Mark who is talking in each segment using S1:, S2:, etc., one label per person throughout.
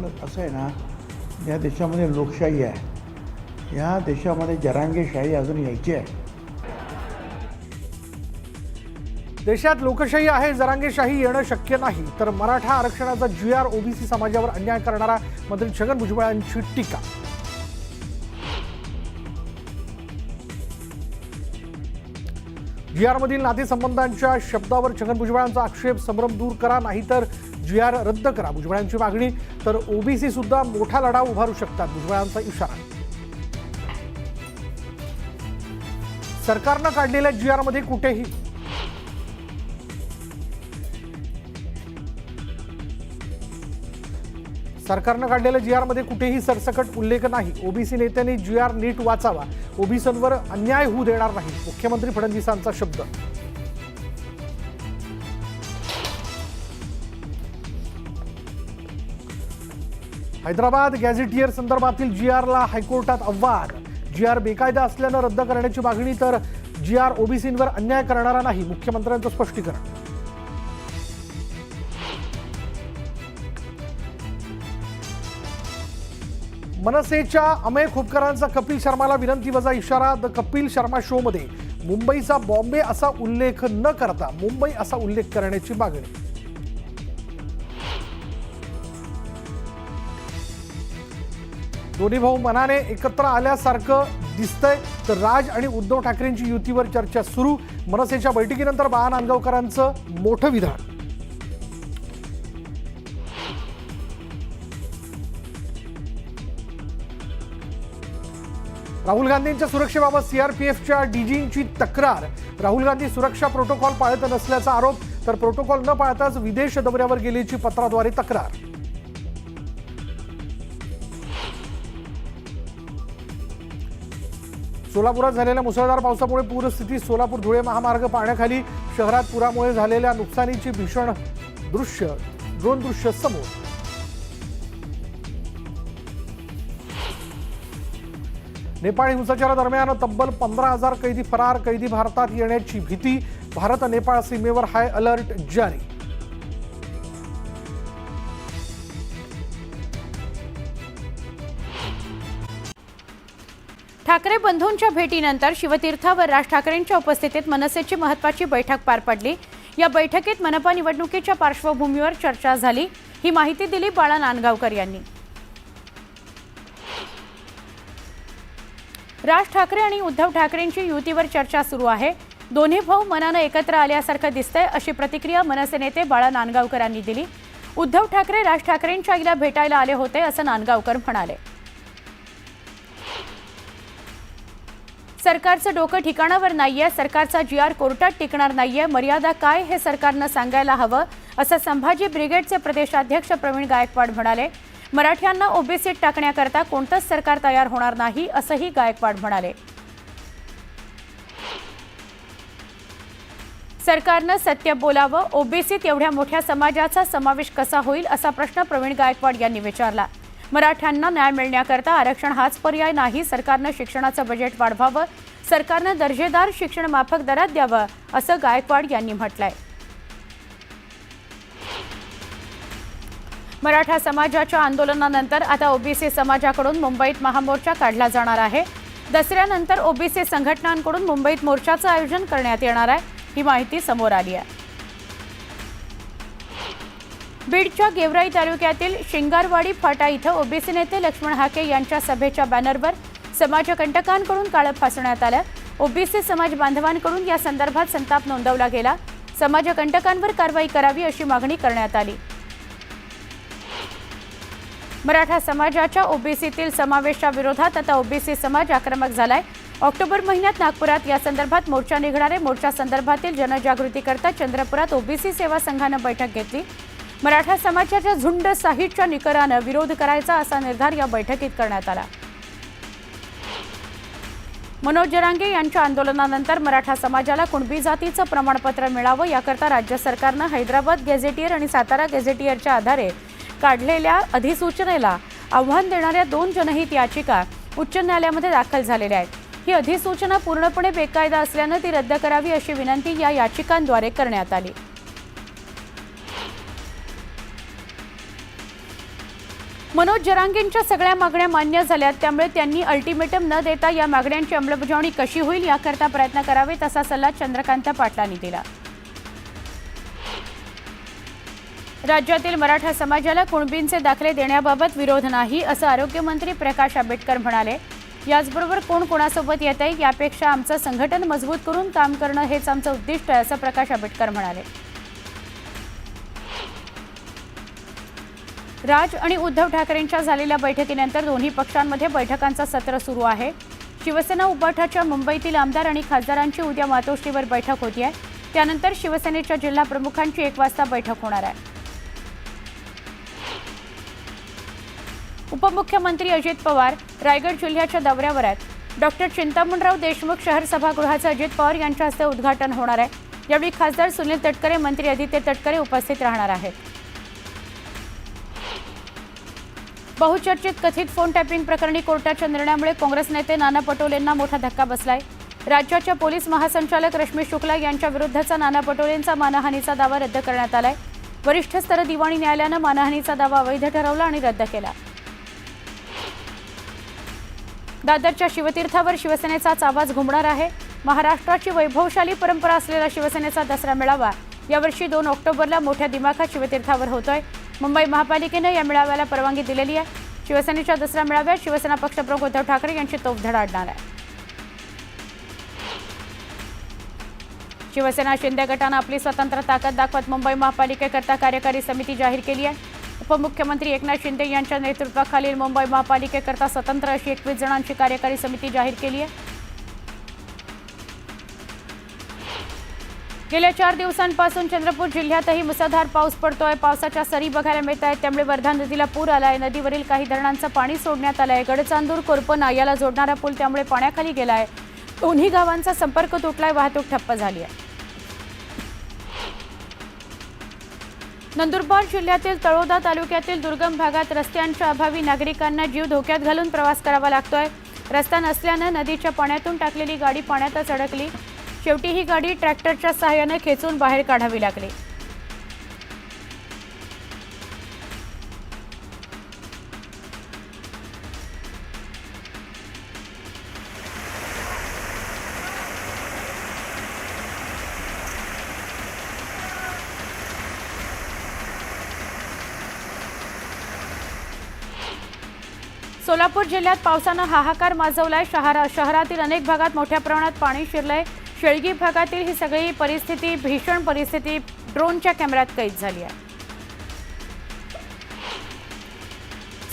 S1: असं आहे ना, या देशामध्ये लोकशाही आहे, या देशामध्ये जरांगेशाही अजून यायची आहे.
S2: देशात लोकशाही आहे, जरांगेशाही येणं शक्य नाही, तर मराठा आरक्षणाचा GR ओबीसी समाजावर अन्याय करणारा मंत्री छगन भुजबळांची टीका. GR मधील नातेसंबंधांच्या शब्दावर छगन भुजबळांचा आक्षेप. संभ्रम दूर करा, नाहीतर GR रद्द करा, भुजबळांची मागणी. तर ओबीसी सुद्धा मोठा लढा उभारू शकतात, भुजबळांचा इशारा. सरकारनं काढलेल्या GR मध्ये कुठेही GR मध्ये कुठेही सरसकट उल्लेख नाही. ओबीसी नेत्यांनी GR नीट वाचावा, ओबीसींवर अन्याय होऊ देणार नाही, मुख्यमंत्री फडणवीसांचा शब्द. हैदराबाद गॅझेटियर संदर्भातील GR ला हायकोर्टात आव्हान. GR बेकायदा असल्यानं रद्द करण्याची मागणी, तर GR ओबीसींवर अन्याय करणारा नाही, मुख्यमंत्र्यांचं स्पष्टीकरण. मनसेच्या अमेय खोपकरांचा कपिल शर्माला विनंतीवजा इशारा. द कपिल शर्मा शो मध्ये मुंबईचा बॉम्बे असा उल्लेख न करता मुंबई असा उल्लेख करण्याची मागणी. दोन्ही भाऊ मनाने एकत्र आल्यासारखं दिसतंय, तर राज आणि उद्धव ठाकरेंची युतीवर चर्चा सुरू. मनसेच्या बैठकीनंतर बाळा नांदगावकरांचं मोठं विधान. राहुल गांधींच्या सुरक्षेबाबत CRPFच्या DGंची तक्रार. राहुल गांधी सुरक्षा प्रोटोकॉल पाळत नसल्याचा आरोप, तर प्रोटोकॉल न पाळताच विदेश दौऱ्यावर गेल्याची पत्राद्वारे तक्रार. सोलापुरात झालेल्या मुसळधार पावसामुळे पूरस्थिती. सोलापूर धुळे महामार्ग पाण्याखाली. शहरात पुरामुळे झालेल्या नुकसानीची भीषण ड्रोन दृश्य समोर. नेपाळ हिंसाचारादरम्यान तब्बल 15,000 कैदी फरार. कैदी भारतात येण्याची भीती. भारत नेपाळ सीमेवर हाय अलर्ट जारी.
S3: ठाकरे बंधूंच्या भेटीनंतर शिवतीर्थावर राज ठाकरेंच्या उपस्थितीत मनसेची महत्त्वाची बैठक पार पडली. या बैठकीत मनपा निवडणुकीच्या पार्श्वभूमीवर चर्चा झाली. ही माहिती दिली बाळा नांदगावकर यांनी. राज ठाकरे आणि उद्धव ठाकरेंची युतीवर चर्चा सुरू आहे. दोन्ही भाऊ मनानं एकत्र आल्यासारखं दिसतंय, अशी प्रतिक्रिया मनसे नेते बाळा नांदगावकरांनी दिली. उद्धव ठाकरे राज ठाकरेंच्या आईला भेटायला आले होते, असं नांदगावकर म्हणाले. सरकारचं डोकं ठिकाणावर नाहीये, सरकारचा GR कोर्टात टिकणार नाहीये, मर्यादा काय हे सरकारनं सांगायला हवं, असं संभाजी ब्रिगेडचे प्रदेशाध्यक्ष प्रवीण गायकवाड म्हणाले. मराठ्यांना ओबीसीत टाकण्याकरता कोणतंच सरकार तयार होणार नाही, असंही गायकवाड म्हणाले. सरकारनं सत्य बोलावं, ओबीसीत एवढ्या मोठ्या समाजाचा समावेश कसा होईल, असा प्रश्न प्रवीण गायकवाड यांनी विचारला. मराठ्यांना न्याय मिळण्याकरता आरक्षण हाच पर्याय नाही. सरकारनं शिक्षणाचं बजेट वाढवावं, सरकारनं दर्जेदार शिक्षण माफक दरात द्यावं, असं गायकवाड यांनी म्हटलंय. मराठा समाजाच्या आंदोलनानंतर आता ओबीसी समाजाकडून मुंबईत महामोर्चा काढला जाणार आहे. दसऱ्यानंतर ओबीसी संघटनांकडून मुंबईत मोर्चाचं आयोजन करण्यात येणार आहे, ही माहिती समोर आली आहे. बीडच्या गेवराई तालुक्यातील शिंगारवाडी फाटा इथं ओबीसी नेते लक्ष्मण हाके यांच्या सभेच्या बॅनरवर समाजकंटकांकडून काळं फासण्यात आलं. ओबीसी समाज बांधवांकडून या संदर्भात संताप नोंदवला गेला. समाजकंटकांवर कारवाई करावी अशी मागणी करण्यात आली. मराठा समाजाच्या ओबीसीतील समावेशा विरोधात आता ओबीसी समाज आक्रमक झालाय. ऑक्टोबर महिन्यात नागपुरात या संदर्भात मोर्चा निघणार आहे. मोर्चा संदर्भातील जनजागृतीकरता चंद्रपुरात ओबीसी सेवा संघानं बैठक घेतली. मराठा समाजाच्या झुंड साहित्य निकरानं विरोध करायचा असा निर्धार या बैठकीत करण्यात आला. मनोज जरांगे यांच्या आंदोलनानंतर मराठा समाजाला कुणबी जातीचं प्रमाणपत्र मिळावं याकरता राज्य सरकारनं हैदराबाद गॅझेटियर आणि सातारा गॅझेटियरच्या आधारे काढलेल्या अधिसूचनेला आव्हान देणाऱ्या 2 जनहित याचिका उच्च न्यायालयामध्ये दाखल झालेल्या आहेत. ही अधिसूचना पूर्णपणे बेकायदा असल्यानं ती रद्द करावी अशी विनंती या याचिकांद्वारे करण्यात आली. मनोज जरांगेंच्या सगळ्या मागण्या मान्य झाल्यात, त्यामुळे त्यांनी अल्टिमेटम न देता या मागण्यांची अंमलबजावणी कशी होईल याकरता प्रयत्न करावेत असा सल्ला चंद्रकांत पाटलांनी दिला. राज्यातील मराठा समाजाला कुणबींचे दाखले देण्याबाबत विरोध नाही असं आरोग्यमंत्री प्रकाश आंबेडकर म्हणाले. याचबरोबर कोण कोणासोबत येत आहे यापेक्षा आमचं संघटन मजबूत करून काम करणं हेच आमचं उद्दिष्ट आहे असं प्रकाश आंबेडकर म्हणाले. राज आणि उद्धव ठाकरेंच्या झालेल्या बैठकीनंतर दोन्ही पक्षांमध्ये बैठकांचं सत्र सुरू आहे. शिवसेना उबाठाच्या मुंबईतील आमदार आणि खासदारांची उद्या मातोश्रीवर बैठक होती आहे. त्यानंतर शिवसेनेच्या जिल्हा प्रमुखांची 1 वाजता बैठक होणार आहे. उपमुख्यमंत्री अजित पवार रायगड जिल्ह्याच्या दौऱ्यावर आहेत. डॉक्टर चिंतामणराव देशमुख शहर सभागृहाचं अजित पवार यांच्या हस्ते उद्घाटन होणार आहे. यावेळी खासदार सुनील तटकरे, मंत्री आदित्य तटकरे उपस्थित राहणार आहेत. बहुचर्चित कथित फोन टॅपिंग प्रकरणी कोर्टाच्या निर्णयामुळे काँग्रेस नेते नाना पटोलेंना मोठा धक्का बसलाय. राज्याच्या पोलीस महासंचालक रश्मी शुक्ला यांच्या विरुद्धचा नाना पटोलेंचा मानहानीचा दावा रद्द करण्यात आलाय. वरिष्ठ स्तर दिवाणी न्यायालयानं मानहानीचा दावा अवैध ठरवला आणि रद्द केला. दादरच्या शिवतीर्थावर शिवसेनेचाच आवाज घुमणार आहे. महाराष्ट्राची वैभवशाली परंपरा असलेला शिवसेनेचा दसरा मेळावा यावर्षी 2 ऑक्टोबरला मोठ्या दिमाखात शिवतीर्थावर होतोय. मुंबई महापालिकेनं या मेळाव्याला परवानगी दिलेली आहे. शिवसेनेच्या दसरा मेळाव्यात शिवसेना पक्षप्रमुख उद्धव ठाकरे यांची तोफ धडाडणार आहे. शिवसेना शिंदे गटानं आपली स्वतंत्र ताकद दाखवत मुंबई महापालिकेकरता कार्यकारी समिती जाहीर केली आहे. उपमुख्यमंत्री एकनाथ शिंदे यांच्या नेतृत्वाखालील मुंबई महापालिकेकरता स्वतंत्र अशी 21 जणांची कार्यकारी समिती जाहीर केली आहे. गेल्या 4 दिवसांपासून चंद्रपूर जिल्ह्यातही मुसळधार पाऊस पडतोय. पावसाच्या सरी बघायला मिळत आहेत. त्यामुळे वर्धा नदीला पूर आलाय. नदीवरील काही धरणांचं पाणी सोडण्यात आलंय. गडचांदूर कोरपना याला जोडणारा पूल त्यामुळे पाण्याखाली गेलाय. दोन्ही गावांचा संपर्क तुटलाय. वाहतूक ठप्प झाली आहे. नंदुरबार जिल्ह्यातील तळोदा तालुक्यातील दुर्गम भागात रस्त्यांच्या अभावी नागरिकांना जीव धोक्यात घालून प्रवास करावा लागतोय. रस्ता नसल्यानं नदीच्या पाण्यातून टाकलेली गाडी पाण्यातच अडकली. शेवटी ही गाडी ट्रॅक्टरच्या सहाय्याने खेचून बाहेर काढावी लागली. सोलापूर जिल्ह्यात पावसानं हाहाकार माजवलाय. शहरातील अनेक भागात मोठ्या प्रमाणात पाणी शिरलंय. शेळगी भागातील ही सगळी परिस्थिती, भीषण परिस्थिती ड्रोनच्या कॅमेऱ्यात कैद झाली आहे.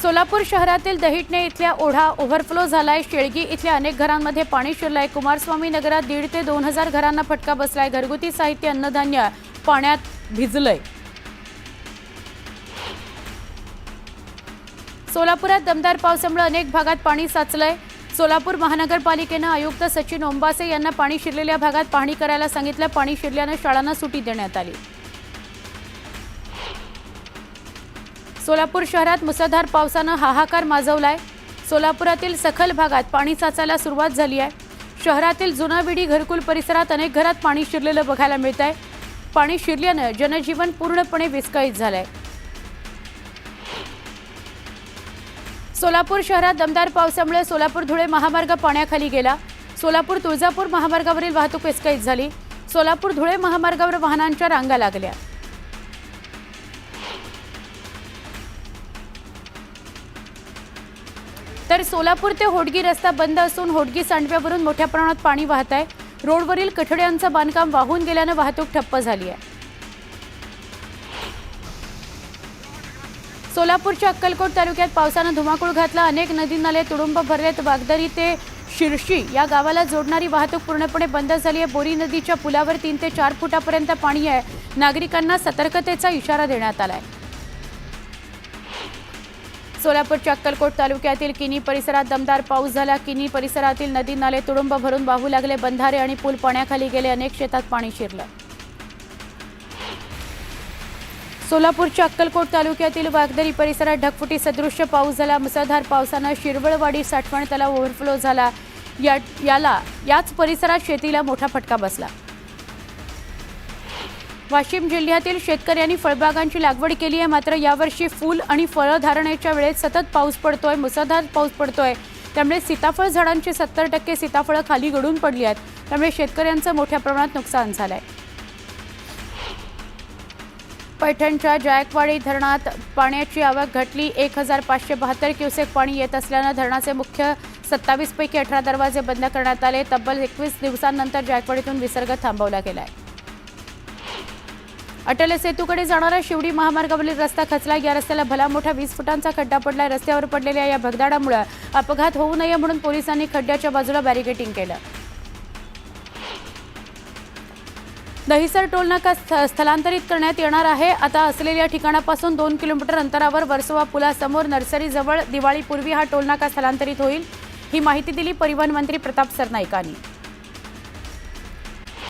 S3: सोलापूर शहरातील दहिटणे इथल्या ओढा ओव्हरफ्लो झालाय. शेळगी इथल्या अनेक घरांमध्ये पाणी शिरलंय. कुमारस्वामी नगरात 1,500 ते 2,000 घरांना फटका बसलाय. घरगुती साहित्य, अन्नधान्य पाण्यात भिजलंय. सोलापुरात दमदार पावसामुळे अनेक भागात पाणी साचलंय. सोलापूर महानगरपालिकेनं आयुक्त सचिन ओंबासे यांना पाणी शिरलेल्या भागात पाहणी करायला सांगितलं. पाणी शिरल्यानं शाळांना सुटी देण्यात आली. सोलापूर शहरात मुसळधार पावसानं हाहाकार माजवलाय. सोलापुरातील सखल भागात पाणी साचायला सुरुवात झाली आहे. शहरातील जुनाविडी घरकुल परिसरात अनेक घरात पाणी शिरलेलं बघायला मिळत आहे. पाणी शिरल्यानं जनजीवन पूर्णपणे विस्कळीत झालंय. सोलापूर शहरात दमदार पावसामुळे सोलापूर धुळे महामार्ग पाण्याखाली गेला. सोलापूर तुळजापूर महामार्गावरील वाहतूक विस्कळीत झाली. सोलापूर धुळे महामार्गावर वाहनांच्या रांगा लागल्या. तर सोलापूर ते होडगी रस्ता बंद असून होडगी सांडव्यावरून मोठ्या प्रमाणात पाणी वाहत आहे. रोडवरील कठड्यांचं बांधकाम वाहून गेल्यानं वाहतूक ठप्प झाली आहे. सोलापूरच्या अक्कलकोट तालुक्यात पावसानं धुमाकूळ घातला. अनेक नदी नाले तुडुंब भरलेत. वागदरी ते शिरशी या गावाला जोडणारी वाहतूक पूर्णपणे बंद झाली आहे. बोरी नदीच्या पुलावर 3 ते 4 फुटापर्यंत पाणी आहे. नागरिकांना सतर्कतेचा इशारा देण्यात आलाय. सोलापूरच्या अक्कलकोट तालुक्यातील किनी परिसरात दमदार पाऊस झाला. किनी परिसरातील नदी नाले तुडुंब भरून वाहू लागले. बंधारे आणि पूल पाण्याखाली गेले. अनेक शेतात पाणी शिरलं. सोलापूरच्या अक्कलकोट तालुक्यातील वागदरी परिसरात ढगफुटी सदृश्य पाऊस झाला. मुसळधार पावसानं शिरवळवाडी साठवण तलाव ओव्हरफ्लो झाला. याच परिसरात शेतीला मोठा फटका बसला. वाशिम जिल्ह्यातील शेतकऱ्यांनी फळबागांची लागवड केली आहे, मात्र यावर्षी फूल आणि फळं धारणेच्या वेळेत सतत पाऊस पडतोय, मुसळधार पाऊस पडतोय. त्यामुळे सीताफळ झाडांची 70% सीताफळं खाली गळून पडली आहेत. त्यामुळे शेतकऱ्यांचं मोठ्या प्रमाणात नुकसान झालंय. पैठणच्या जायकवाडी धरणात पाण्याची आवक घटली. 1572 क्युसेक पाणी येत असल्यानं धरणाचे मुख्य 27 पैकी 18 दरवाजे बंद करण्यात आले. तब्बल 21 दिवसांनंतर जायकवाडीतून विसर्ग थांबवला गेलाय. अटल सेतूकडे जाणारा शिवडी महामार्गावरील रस्ता खचला. या रस्त्याला भला मोठा 20 फुटांचा खड्डा पडलाय. रस्त्यावर पडलेल्या या भगदाडामुळे अपघात होऊ नये म्हणून पोलिसांनी खड्ड्याच्या बाजूला बॅरिकेडिंग केलं. दहिसर टोलनाका स्थलांतरित करण्यात येणार आहे. आता असलेल्या ठिकाणापासून 2 किलोमीटर अंतरावर वर्सोवा पुलासमोर नर्सरीजवळ दिवाळीपूर्वी हा टोलनाका स्थलांतरित होईल. ही माहिती दिली परिवहन मंत्री प्रताप सरनाईकांनी.